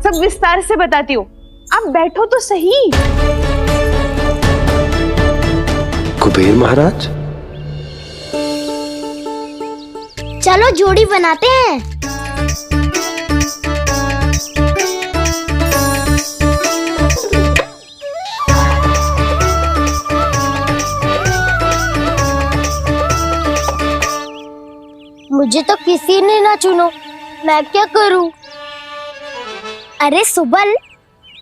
सब विस्तार से बताती हूँ, आप बैठो तो सही। कुबेर महाराज, चलो जोड़ी बनाते हैं। मुझे तो किसी ने ना चुनो, मैं क्या करूं? अरे सुबल,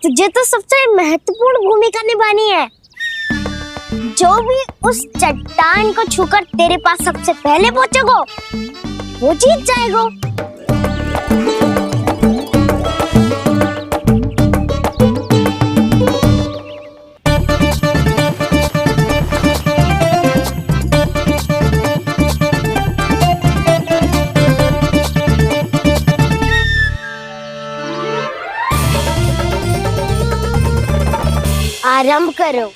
तुझे तो सबसे महत्वपूर्ण भूमिका निभानी है। जो भी उस चट्टान को छूकर तेरे पास सबसे पहले पहुंचेगा वो जीत जाएगा। आरंभ करो।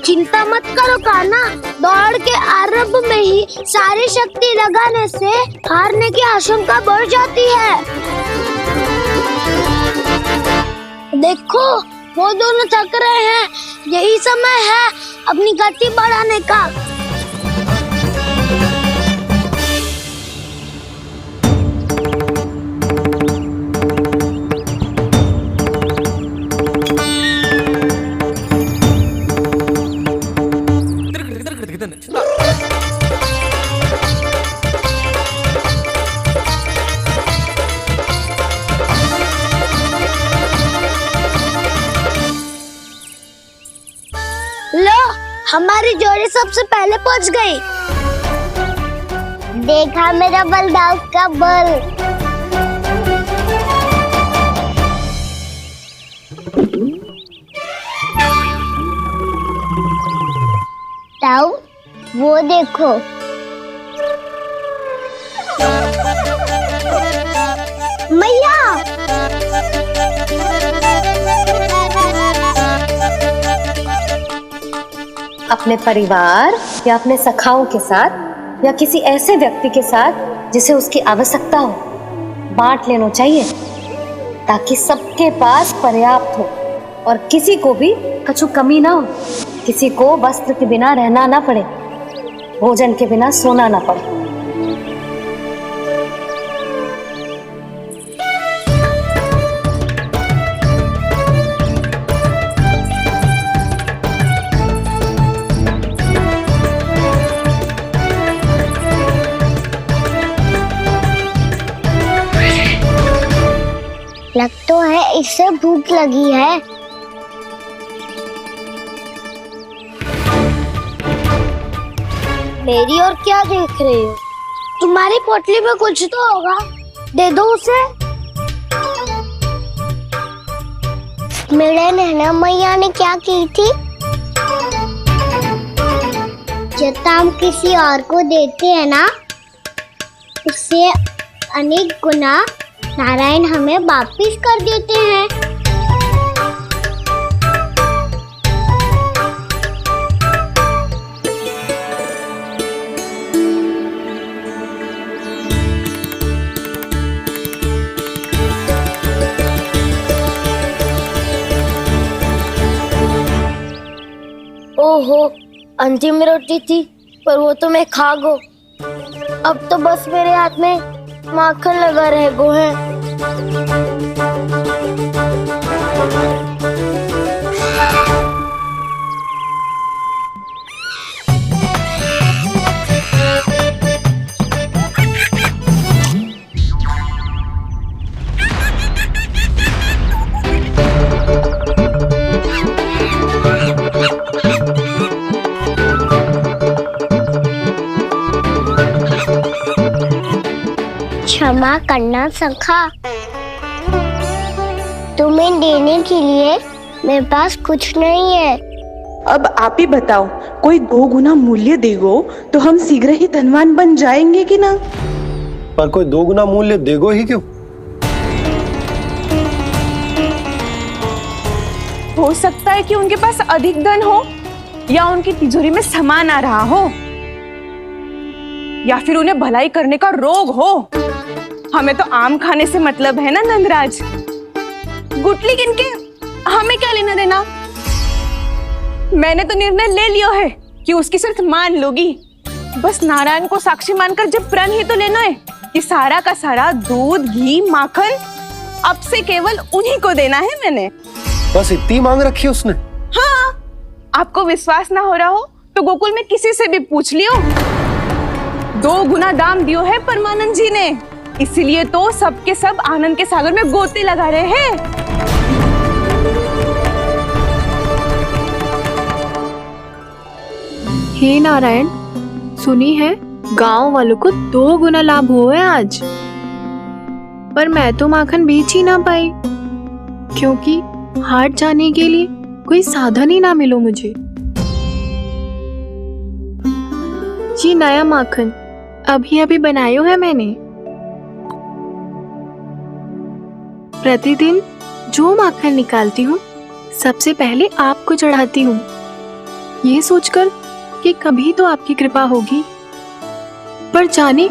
चिंता मत करो कान्हा, दौड़ के आरंभ में ही सारी शक्ति लगाने से हारने की आशंका बढ़ जाती है। देखो वो दोनों थक रहे हैं, यही समय है अपनी गति बढ़ाने का। लो, हमारी जोड़ी सबसे पहले पहुंच गई। देखा मेरा बलदाव का बल। ताऊ, वो देखो। मैया, अपने परिवार या अपने सखाओं के साथ या किसी ऐसे व्यक्ति के साथ जिसे उसकी आवश्यकता हो, बांट लेना चाहिए ताकि सबके पास पर्याप्त हो और किसी को भी कछु कमी ना हो, किसी को वस्त्र के बिना रहना ना पड़े, भोजन के बिना सोना ना पड़े। लग तो है इससे भूख लगी है। मेरी और क्या देख रहे हो? तुम्हारी पोटली में कुछ तो होगा, दे दो उसे। मेरे नैना मैया ने क्या की थी? जब हम किसी और को देते हैं ना, उससे अनेक गुना नारायण हमें वापिस कर देते हैं। ओहो, अंतिम रोटी थी पर वो तो मैं खा गो। अब तो बस मेरे हाथ में माखन लगा रह गो है। क्षमा करना सखा। तुम्हें देने के लिए मेरे पास कुछ नहीं है। अब आप ही बताओ, कोई 2 गुना मूल्य देगो तो हम शीघ्र ही धनवान बन जाएंगे कि ना? पर कोई 2 गुना मूल्य देगो ही क्यों? हो सकता है कि उनके पास अधिक धन हो, या उनकी तिजोरी में सामान आ रहा हो, या फिर उन्हें भलाई करने का रोग हो। हमें तो आम खाने से मतलब है ना नंदराज। गुटली गिन के हमें क्या लेना देना? मैंने तो निर्णय ले लिया है कि उसकी सिर्फ मान लोगी। बस नारायण को साक्षी मानकर जब प्रण ही तो लेना है कि सारा का सारा दूध, घी, माखन अब से केवल उन्हीं को देना है मैंने। बस इतनी मांग रखी उसने? हाँ, आपको विश्वास ना हो रहा हो तो गोकुल में किसी से भी पूछ लियो। 2 गुना दाम दियो है परमानंद जी ने, इसीलिए तो सबके सब आनंद के सागर में गोते लगा रहे हैं। हे नारायण, सुनी है गांव वालों को 2 गुना लाभ हुआ है आज। पर मैं तो माखन बेच ही ना पाई, क्योंकि हाट जाने के लिए कोई साधन ही ना मिलो मुझे। ये नया माखन अभी अभी बनायो है मैंने। प्रतिदिन जो माखन निकालती हूँ सबसे पहले आपको चढ़ाती हूँ, ये सोचकर कि कभी तो आपकी कृपा होगी। पर जाने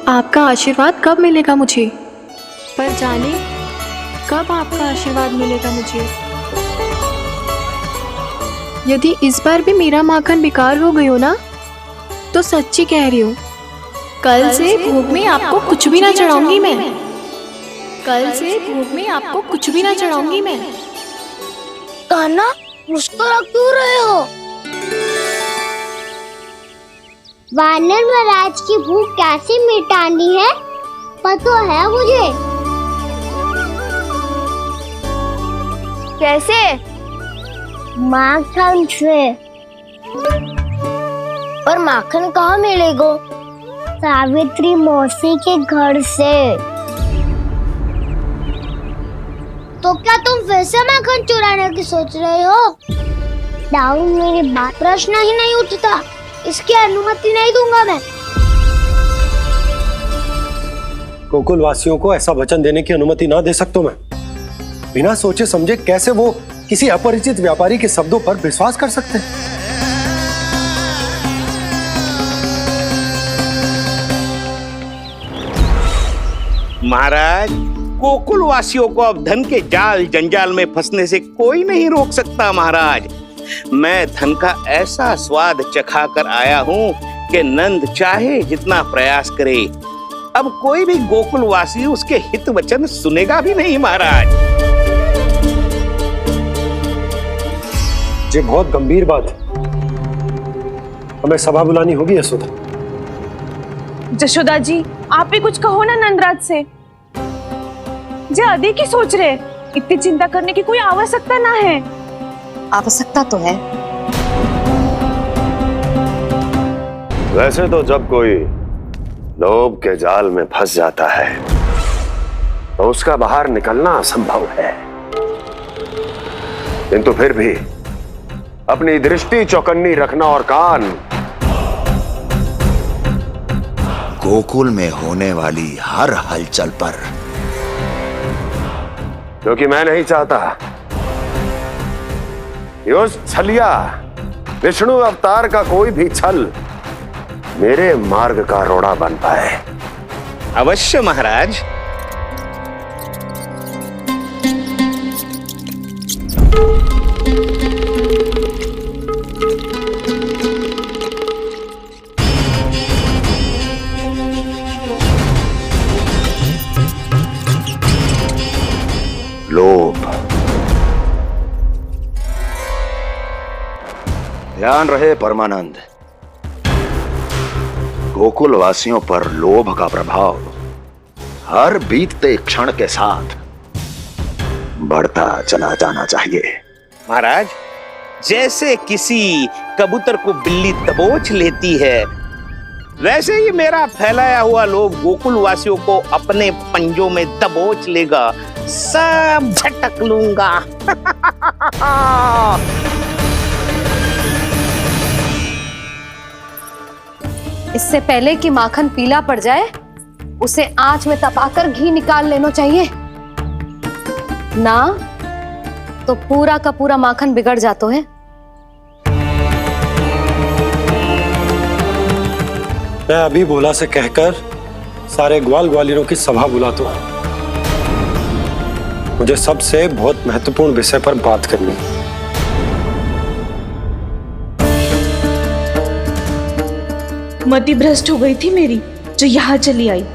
आपका आशीर्वाद कब मिलेगा मुझे। पर जाने कब आपका आशीर्वाद मिलेगा मुझे। यदि इस बार भी मेरा माखन बेकार हो गयो ना, तो सच्ची कह रही हूँ, कल से भोग में आपको कुछ भी ना चढ़ाऊंगी मैं। कल से भोग में आपको कुछ भी ना चढ़ाऊंगी मैं। कान्हा, मुस्कुरा क्यों रहे हो? वानर महाराज की भूख कैसे मिटानी है पता है मुझे। कैसे? माखन से। पर माखन कहाँ मिलेगा? सावित्री मौसी के घर से। तो क्या तुम फिर से माखन चुराने की सोच रहे हो? दाऊ, मेरी बात प्रश्न ही नहीं उठता, इसकी अनुमति नहीं दूंगा मैं। गोकुल वासियों को ऐसा वचन देने की अनुमति ना दे सकता मैं। बिना सोचे समझे कैसे वो किसी अपरिचित व्यापारी के शब्दों पर विश्वास कर सकते हैं? महाराज, गोकुल वासियों को अब धन के जाल जंजाल में फंसने से कोई नहीं रोक सकता। महाराज, मैं धन का ऐसा स्वाद चखा कर आया हूँ कि नंद चाहे जितना प्रयास करे, अब कोई भी गोकुल वासी उसके हित वचन सुनेगा भी नहीं। महाराज, ये बहुत गंभीर बात है, हमें सभा बुलानी होगी यशोदा। जशोदा जी, आप ही कुछ कहो ना नंदराज से। जे अधिक ही सोच रहे, इतनी चिंता करने की कोई आवश्यकता ना है। आवश्यकता तो है। वैसे तो जब कोई लोभ के जाल में फंस जाता है तो उसका बाहर निकलना असंभव है, किंतु फिर भी अपनी दृष्टि चौकन्नी रखना और कान गोकुल में होने वाली हर हलचल पर, क्योंकि मैं नहीं चाहता कि उस छलिया विष्णु अवतार का कोई भी छल मेरे मार्ग का रोड़ा बन पाए। अवश्य महाराज। लोभ, ध्यान रहे परमानंद, गोकुल वासियों पर लोभ का प्रभाव हर बीतते क्षण के साथ बढ़ता चला जाना चाहिए। महाराज, जैसे किसी कबूतर को बिल्ली दबोच लेती है, वैसे ही मेरा फैलाया हुआ लोभ गोकुल वासियों को अपने पंजों में दबोच लेगा, सब झटक लूंगा। इससे पहले कि माखन पीला पड़ जाए, उसे आंच में तपाकर घी निकाल लेना चाहिए ना, तो पूरा का पूरा माखन बिगड़ जाता है। मैं अभी बोला से कहकर सारे ग्वाल ग्वालियरों की सभा बुलाता हूं। मुझे सबसे बहुत महत्वपूर्ण विषय पर बात करनी है। मति भ्रष्ट हो गई थी मेरी, जो यहाँ चली आई।